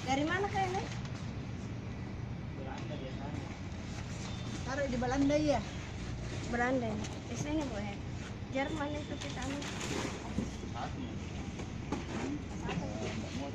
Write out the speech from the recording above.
Dari mana kayaknya? Belanda biasanya. Taruh di Belanda ya. Belanda. Di sini Bu ya. Jerman itu kita ambil. Satu. Satu. Mau